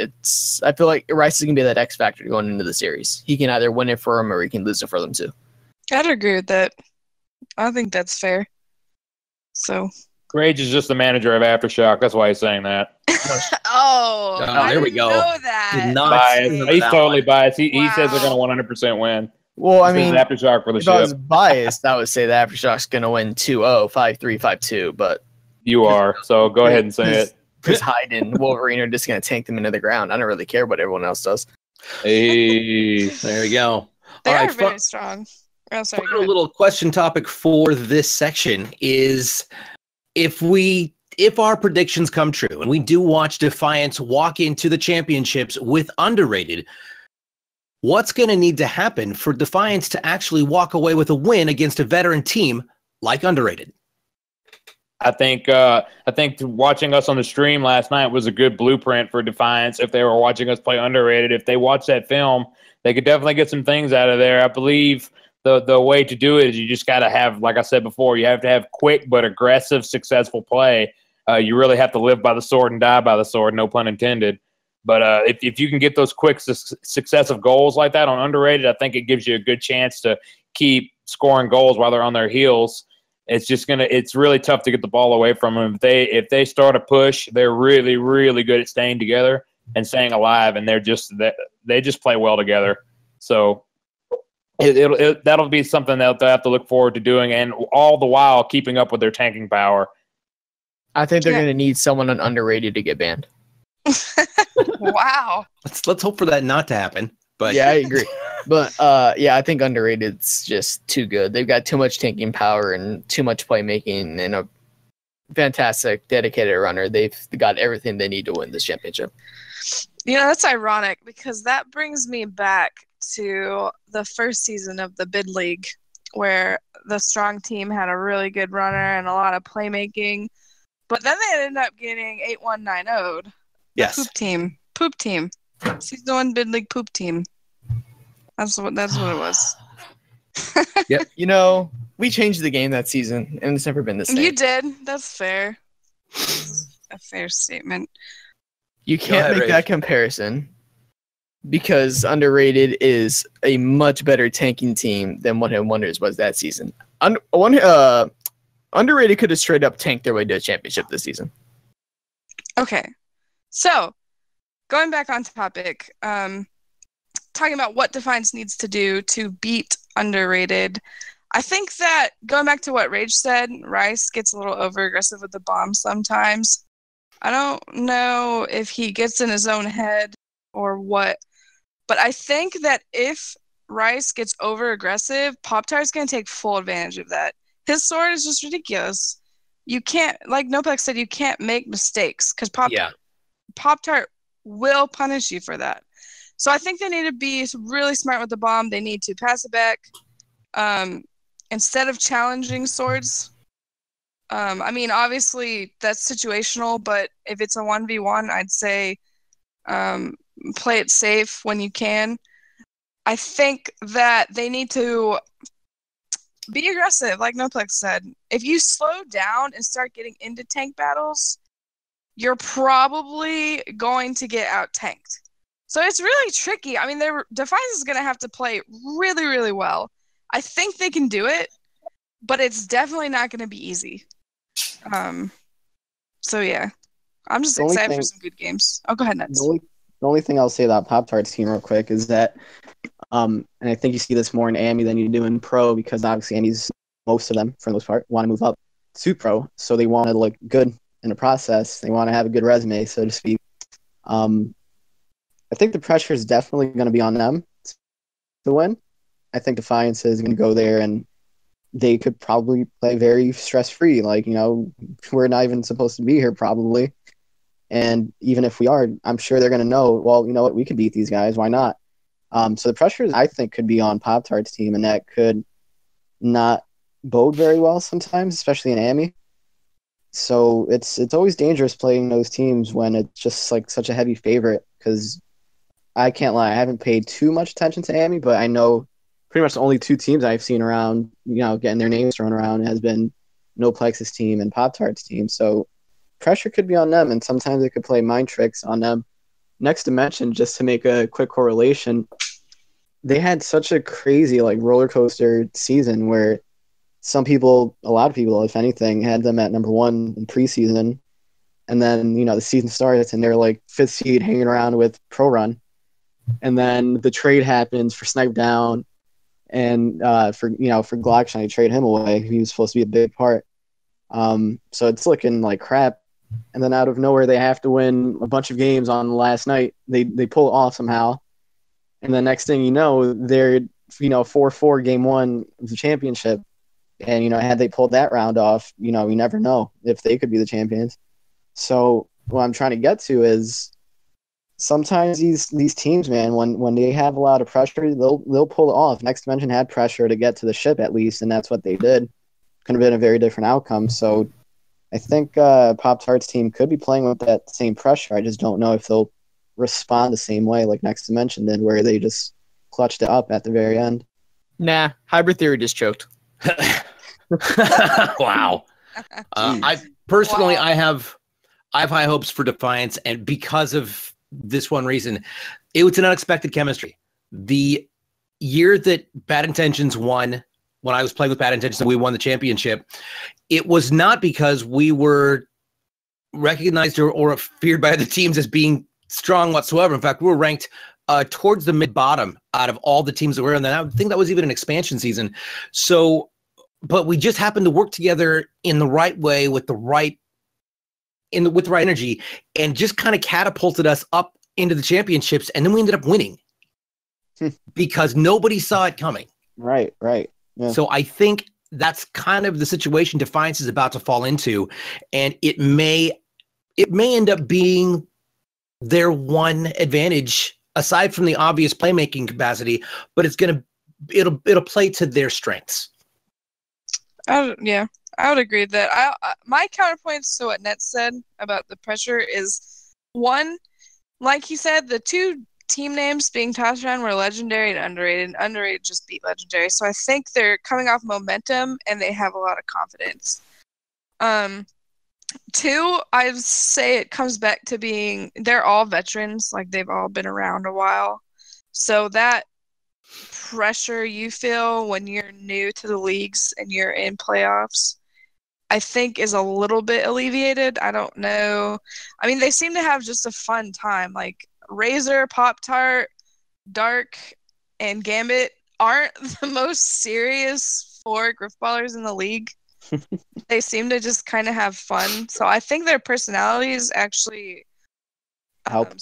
Speaker 4: I feel like Rice is going to be that X factor going into the series. He can either win it for him or he can lose it for them too.
Speaker 2: I'd agree with that. I think that's fair. So
Speaker 5: Rage is just the manager of Aftershock. That's why he's saying that.
Speaker 6: There we go.
Speaker 2: Know that.
Speaker 5: Biased. He's totally biased. He says they're going to 100% win.
Speaker 4: Well, I mean,
Speaker 5: Aftershock for the
Speaker 4: if
Speaker 5: ship.
Speaker 4: I was biased, I would say that Aftershock's going to win 2-0, 5-3, 5-2. But
Speaker 5: you are. So go ahead and say it.
Speaker 4: Because Hyde and Wolverine are just going to tank them into the ground. I don't really care what everyone else does.
Speaker 5: Hey,
Speaker 6: There we go.
Speaker 2: They
Speaker 6: All
Speaker 2: are
Speaker 6: right,
Speaker 2: very strong. Oh, sorry. Go
Speaker 6: final
Speaker 2: ahead.
Speaker 6: little question topic for this section is if our predictions come true and we do watch Defiance walk into the championships with Underrated, what's going to need to happen for Defiance to actually walk away with a win against a veteran team like Underrated?
Speaker 5: I think watching us on the stream last night was a good blueprint for Defiance. If they were watching us play Underrated, if they watch that film, they could definitely get some things out of there. I believe the way to do it is you just got to have, like I said before, you have to have quick but aggressive, successful play. You really have to live by the sword and die by the sword, no pun intended. But if you can get those quick successive goals like that on Underrated, I think it gives you a good chance to keep scoring goals while they're on their heels. It's really tough to get the ball away from them. If they start a push, they're really, really good at staying together and staying alive, and they just play well together. So that'll be something that they'll have to look forward to doing, and all the while keeping up with their tanking power.
Speaker 4: I think they're going to need someone on Underrated to get banned.
Speaker 2: Wow.
Speaker 6: Let's hope for that not to happen. But
Speaker 4: yeah, I agree. But I think Underrated's just too good. They've got too much tanking power and too much playmaking and a fantastic, dedicated runner. They've got everything they need to win this championship.
Speaker 2: That's ironic because that brings me back to the first season of the bid league where the strong team had a really good runner and a lot of playmaking, but then they ended up getting 8-1-9-0'd.
Speaker 6: Yes.
Speaker 2: Poop team. Season 1 bid league poop team. That's what it was.
Speaker 6: Yep.
Speaker 4: We changed the game that season, and it's never been the same.
Speaker 2: You did. That's fair. A fair statement.
Speaker 4: You can't make that comparison because Underrated is a much better tanking team than One Hit Wonders was that season. Underrated could have straight up tanked their way to a championship this season.
Speaker 2: Okay. So, going back on topic, talking about what Defiance needs to do to beat Underrated, I think that going back to what Rage said, Rice gets a little over-aggressive with the bomb sometimes. I don't know if he gets in his own head or what, but I think that if Rice gets over-aggressive, Pop-Tart's going to take full advantage of that. His sword is just ridiculous. You can't, like Noplex said, you can't make mistakes because Pop-Tart will punish you for that. So I think they need to be really smart with the bomb. They need to pass it back instead of challenging swords. Obviously that's situational, but if it's a 1v1, I'd say play it safe when you can. I think that they need to be aggressive, like Noplex said. If you slow down and start getting into tank battles, you're probably going to get out-tanked. So it's really tricky. I mean, Defiance is going to have to play really, really well. I think they can do it, but it's definitely not going to be easy. So yeah, I'm just excited for some good games. Oh, go ahead, Nuts.
Speaker 3: The only thing I'll say about Pop-Tart's team real quick is that, and I think you see this more in Ammy than you do in Pro because obviously Ammy's, most of them, for the most part, want to move up to Pro. So they want to look good in the process. They want to have a good resume, so to speak. I think the pressure is definitely going to be on them to win. I think Defiance is going to go there and they could probably play very stress-free. We're not even supposed to be here probably. And even if we are, I'm sure they're going to know, well, you know what, we could beat these guys. Why not? So the pressure, I think, could be on Pop-Tart's team, and that could not bode very well sometimes, especially in Ammy. So it's always dangerous playing those teams when it's just like such a heavy favorite because I can't lie, I haven't paid too much attention to Ammy, but I know pretty much the only two teams I've seen around, getting their names thrown around has been Noplex's team and Pop-Tart's team. So pressure could be on them, and sometimes it could play mind tricks on them. Next to mention, just to make a quick correlation, they had such a crazy roller coaster season where a lot of people, if anything, had them at number 1 in preseason. And then, the season starts and they're 5th seed hanging around with Pro Run. And then the trade happens for Snipe Down and for Glockshine, trade him away. He was supposed to be a big part. So it's looking like crap and then out of nowhere they have to win a bunch of games on the last night. They pull it off somehow, and the next thing you know, they're 4-4 game one of the championship. And had they pulled that round off, you never know if they could be the champions. So what I'm trying to get to is sometimes these teams, man, when they have a lot of pressure, they'll pull it off. Next Dimension had pressure to get to the ship at least, and that's what they did. Could have been a very different outcome. So I think Pop-Tart's team could be playing with that same pressure. I just don't know if they'll respond the same way like Next Dimension did, where they just clutched it up at the very end.
Speaker 4: Nah, Hybrid Theory just choked.
Speaker 6: Wow. I personally, I have high hopes for Defiance, and because of this one reason, it was an unexpected chemistry. The year that Bad Intentions won, when I was playing with Bad Intentions and we won the championship, it was not because we were recognized or feared by other teams as being strong whatsoever. In fact, we were ranked towards the mid-bottom out of all the teams that were in that. I think that was even an expansion season. So, but we just happened to work together in the right way with the right energy, and just kind of catapulted us up into the championships. And then we ended up winning because nobody saw it coming.
Speaker 3: Right. Yeah.
Speaker 6: So I think that's kind of the situation Defiance is about to fall into, and it may end up being their one advantage aside from the obvious playmaking capacity, but it'll play to their strengths.
Speaker 2: I would agree with that. My counterpoints to what Nett said about the pressure is, one, like he said, the two team names being tossed around were Legendary and Underrated, and Underrated just beat Legendary. So I think they're coming off momentum and they have a lot of confidence. Two, I say it comes back to being they're all veterans, like they've all been around a while. So that pressure you feel when you're new to the leagues and you're in playoffs, I think is a little bit alleviated. I don't know. I mean, they seem to have just a fun time. Like Razor, Pop-Tart, Dark, and Gambit aren't the most serious 4 Grifballers in the league. They seem to just kind of have fun. So I think their personalities actually
Speaker 3: help.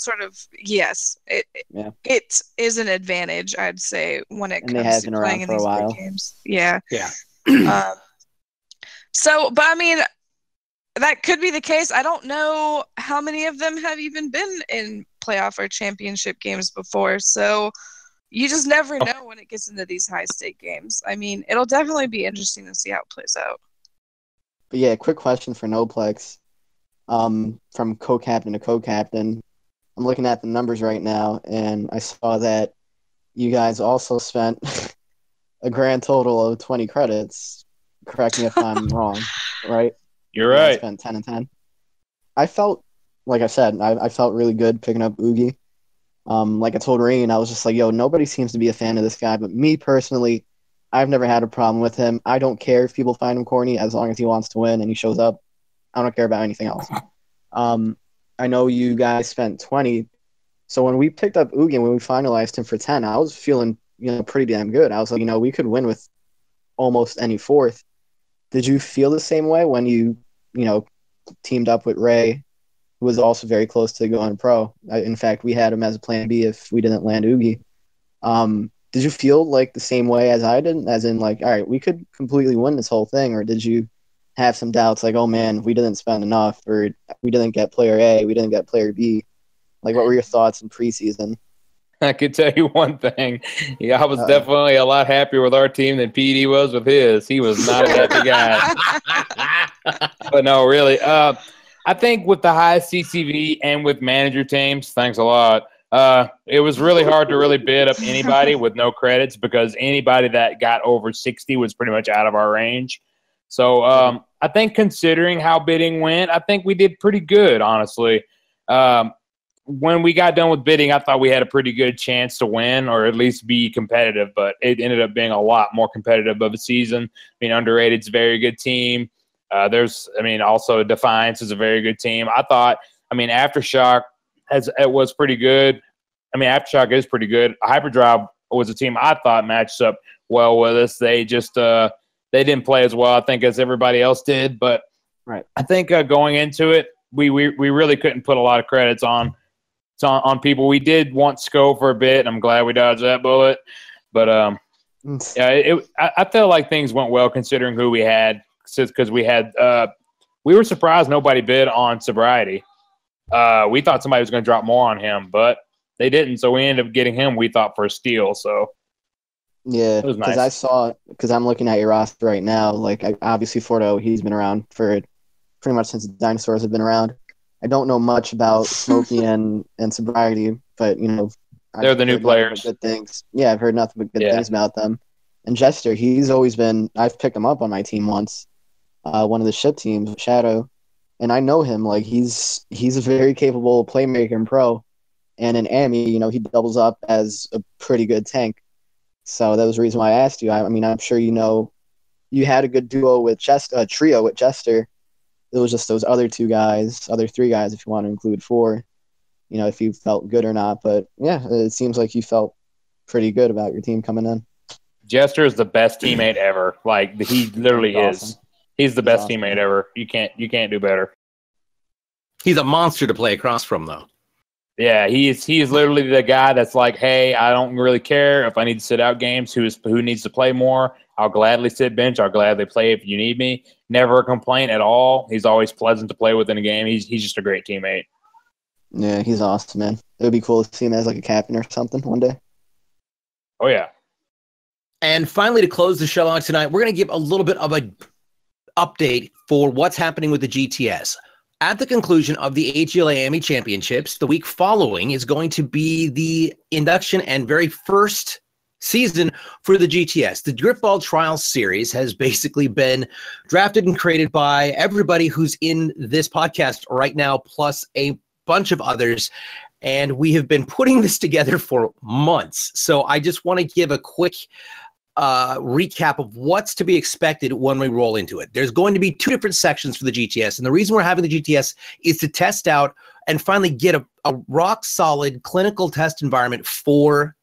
Speaker 2: Yes. It is an advantage, I'd say, when it comes to playing in these big games. Yeah. So, but I mean, that could be the case. I don't know how many of them have even been in playoff or championship games before. So you just never know when it gets into these high-stake games. I mean, it'll definitely be interesting to see how it plays out.
Speaker 3: But yeah, quick question for Noplex. From co-captain to co-captain, I'm looking at the numbers right now, and I saw that you guys also spent a grand total of 20 credits. Correct me if I'm wrong, right?
Speaker 5: You're right.
Speaker 3: I spent 10 and 10. I felt, like I said, I felt really good picking up Oogie. Like I told Rain, I was just like, yo, nobody seems to be a fan of this guy, but me personally, I've never had a problem with him. I don't care if people find him corny as long as he wants to win and he shows up. I don't care about anything else. I know you guys spent 20. So when we picked up Oogie and when we finalized him for 10, I was feeling, pretty damn good. I was like, we could win with almost any fourth. Did you feel the same way when you teamed up with Ray, who was also very close to going pro? In fact, we had him as a plan B if we didn't land Oogie. Did you feel like the same way as I did? As in, like, all right, we could completely win this whole thing, or did you have some doubts, like, oh man, we didn't spend enough, or we didn't get player A, we didn't get player B? Like, what were your thoughts in preseason?
Speaker 5: I could tell you one thing. Yeah, I was definitely a lot happier with our team than PD was with his. He was not a happy guy. But no, really. I think with the high CCV and with manager teams, thanks a lot. It was really hard to really bid up anybody with no credits, because anybody that got over 60 was pretty much out of our range. So I think considering how bidding went, I think we did pretty good, honestly. When we got done with bidding, I thought we had a pretty good chance to win, or at least be competitive, but it ended up being a lot more competitive of a season. I mean, Underrated's a very good team. Also Defiance is a very good team. I thought, Aftershock it was pretty good. Aftershock is pretty good. Hyperdrive was a team I thought matched up well with us. They just they didn't play as well, I think, as everybody else did. But
Speaker 3: right.
Speaker 5: I think going into it, we really couldn't put a lot of credits on people. We did want Sko for a bit. I'm glad we dodged that bullet. But yeah, I felt like things went well considering who we had, because we were surprised nobody bid on Sobriety. We thought somebody was going to drop more on him, but they didn't. So we ended up getting him, we thought, for a steal. So
Speaker 3: yeah,
Speaker 5: it was
Speaker 3: because
Speaker 5: nice.
Speaker 3: because I'm looking at your roster right now. Like, obviously Fordo, he's been around for pretty much since the dinosaurs have been around. I don't know much about Smokey and Sobriety, but
Speaker 5: they're the new players.
Speaker 3: Good things. Yeah, I've heard nothing but good things about them. And Jester, he's always been. I've picked him up on my team once, one of the ship teams, Shadow, and I know him. Like, he's a very capable playmaker and pro. And in Ammy, he doubles up as a pretty good tank. So that was the reason why I asked you. I mean, I'm sure you had a good trio with Jester. It was just those other three guys, if you want to include four, if you felt good or not. But yeah, it seems like you felt pretty good about your team coming in.
Speaker 5: Jester is the best teammate ever. Like, he literally is.
Speaker 3: Awesome.
Speaker 5: He's the best teammate ever. You can't do better.
Speaker 6: He's a monster to play across from, though.
Speaker 5: Yeah, he is literally the guy that's like, hey, I don't really care if I need to sit out games. Who needs to play more? I'll gladly sit bench. I'll gladly play if you need me. Never a complaint at all. He's always pleasant to play with in a game. He's just a great teammate.
Speaker 3: Yeah, he's awesome, man. It would be cool to see him as like a captain or something one day.
Speaker 5: Oh, yeah.
Speaker 6: And finally, to close the show out tonight, we're going to give a little bit of an update for what's happening with the GTS. At the conclusion of the AGLA Ammy Championships, the week following is going to be the induction and very first season for the GTS. The Grifball Trials Series has basically been drafted and created by everybody who's in this podcast right now, plus a bunch of others. And we have been putting this together for months. So I just want to give a quick recap of what's to be expected when we roll into it. There's going to be two different sections for the GTS. And the reason we're having the GTS is to test out and finally get a rock solid clinical test environment for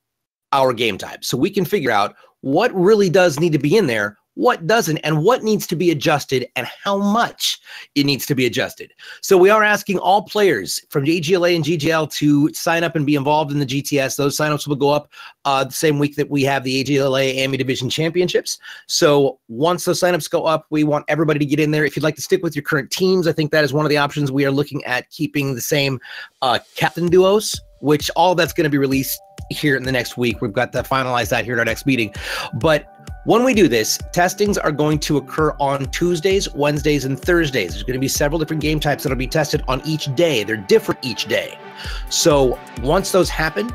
Speaker 6: our game type. So we can figure out what really does need to be in there, what doesn't, and what needs to be adjusted and how much it needs to be adjusted. So we are asking all players from AGLA and GGL to sign up and be involved in the GTS. Those signups will go up the same week that we have the AGLA Ammy Division Championships. So once those signups go up, we want everybody to get in there. If you'd like to stick with your current teams, I think that is one of the options. We are looking at keeping the same captain duos, which all that's going to be released here in the next week. We've got to finalize that here at our next meeting. But when we do this, testings are going to occur on Tuesdays, Wednesdays, and Thursdays. There's going to be several different game types that will be tested on each day. They're different each day. So once those happen,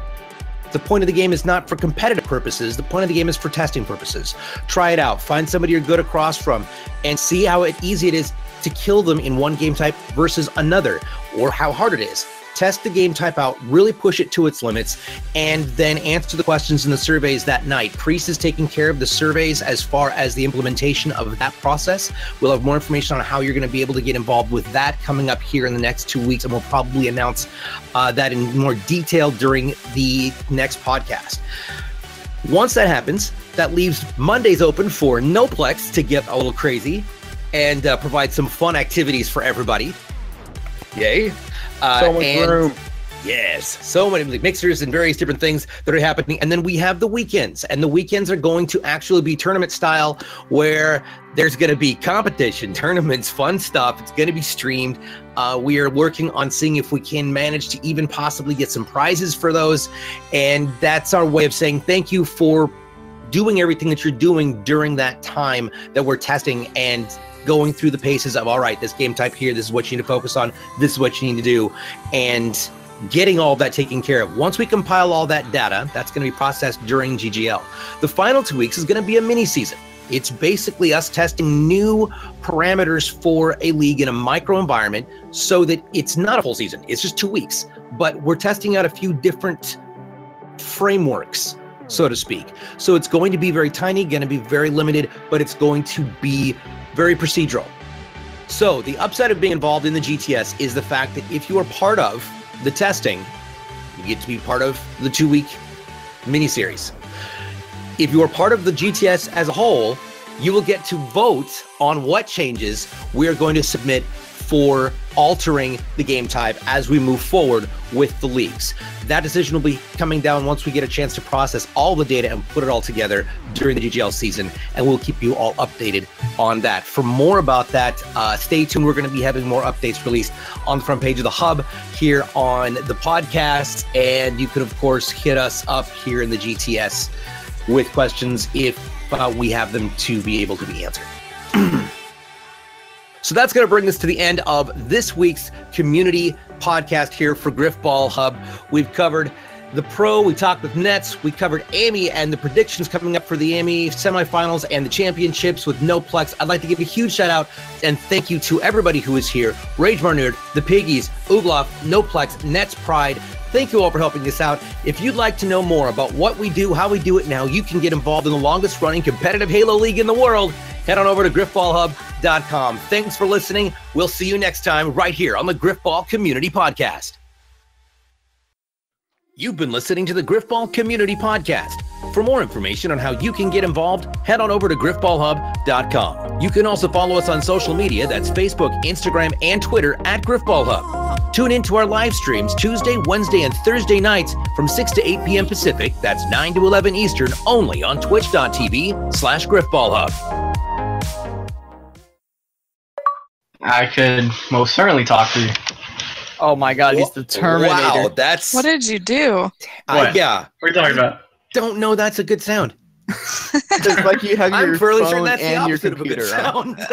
Speaker 6: the point of the game is not for competitive purposes. The point of the game is for testing purposes. Try it out. Find somebody you're good across from and see how easy it is to kill them in one game type versus another, or how hard it is. Test the game type out, really push it to its limits, and then answer the questions in the surveys that night. Priest is taking care of the surveys as far as the implementation of that process. We'll have more information on how you're going to be able to get involved with that coming up here in the next 2 weeks, and we'll probably announce that in more detail during the next podcast. Once that happens, that leaves Mondays open for Noplex to get a little crazy and provide some fun activities for everybody. Yay.
Speaker 5: So much room.
Speaker 6: Yes, so many mixers and various different things that are happening. And then we have the weekends, and the weekends are going to actually be tournament style, where there's going to be competition, tournaments, fun stuff. It's going to be streamed. We are working on seeing if we can manage to even possibly get some prizes for those. And that's our way of saying thank you for doing everything that you're doing during that time that we're testing and going through the paces of, all right, this game type here, this is what you need to focus on, this is what you need to do, and getting all that taken care of. Once we compile all that data, that's going to be processed during GGL. The final 2 weeks is going to be a mini season. It's basically us testing new parameters for a league in a micro environment so that it's not a full season. It's just 2 weeks, but we're testing out a few different frameworks, so to speak. So it's going to be very tiny, going to be very limited, but it's going to be very procedural. So the upside of being involved in the GTS is the fact that if you are part of the testing, you get to be part of the 2-week mini-series. If you are part of the GTS as a whole, you will get to vote on what changes we are going to submit for altering the game type as we move forward with the leagues. That decision will be coming down once we get a chance to process all the data and put it all together during the GGL season, and we'll keep you all updated on that. For more about that, stay tuned. We're going to be having more updates released on the front page of the Hub here on the podcast, and you could, of course, hit us up here in the GTS with questions if we have them to be able to be answered. So that's going to bring us to the end of this week's community podcast here for GrifballHub. We've covered the pro, we talked with Nets, we covered Ammy and the predictions coming up for the Ammy semifinals and the championships with Noplex. I'd like to give a huge shout out and thank you to everybody who is here. Rage Marnerd, the Piggies, Ugloff, Noplex, Nets Pride. Thank you all for helping us out. If you'd like to know more about what we do, how we do it now, you can get involved in the longest running competitive Halo League in the world. Head on over to GrifballHub.com. Thanks for listening. We'll see you next time right here on the Grifball Community Podcast. You've been listening to the Grifball Community Podcast. For more information on how you can get involved, head on over to GrifballHub.com. You can also follow us on social media. That's Facebook, Instagram, and Twitter at GrifballHub. Tune in to our live streams Tuesday, Wednesday, and Thursday nights from 6 to 8 p.m. Pacific. That's 9 to 11 Eastern, only on twitch.tv/GrifballHub.
Speaker 7: I could most certainly talk to you.
Speaker 4: Oh my God, he's the Terminator.
Speaker 6: Wow, that's...
Speaker 2: What did you do?
Speaker 7: What?
Speaker 6: Yeah.
Speaker 7: What are you talking about?
Speaker 6: Don't know that's a good sound.
Speaker 4: It's like you have your
Speaker 6: I'm fairly
Speaker 4: phone
Speaker 6: sure that's the
Speaker 4: and your
Speaker 6: opposite of a good
Speaker 4: computer on.
Speaker 6: sound.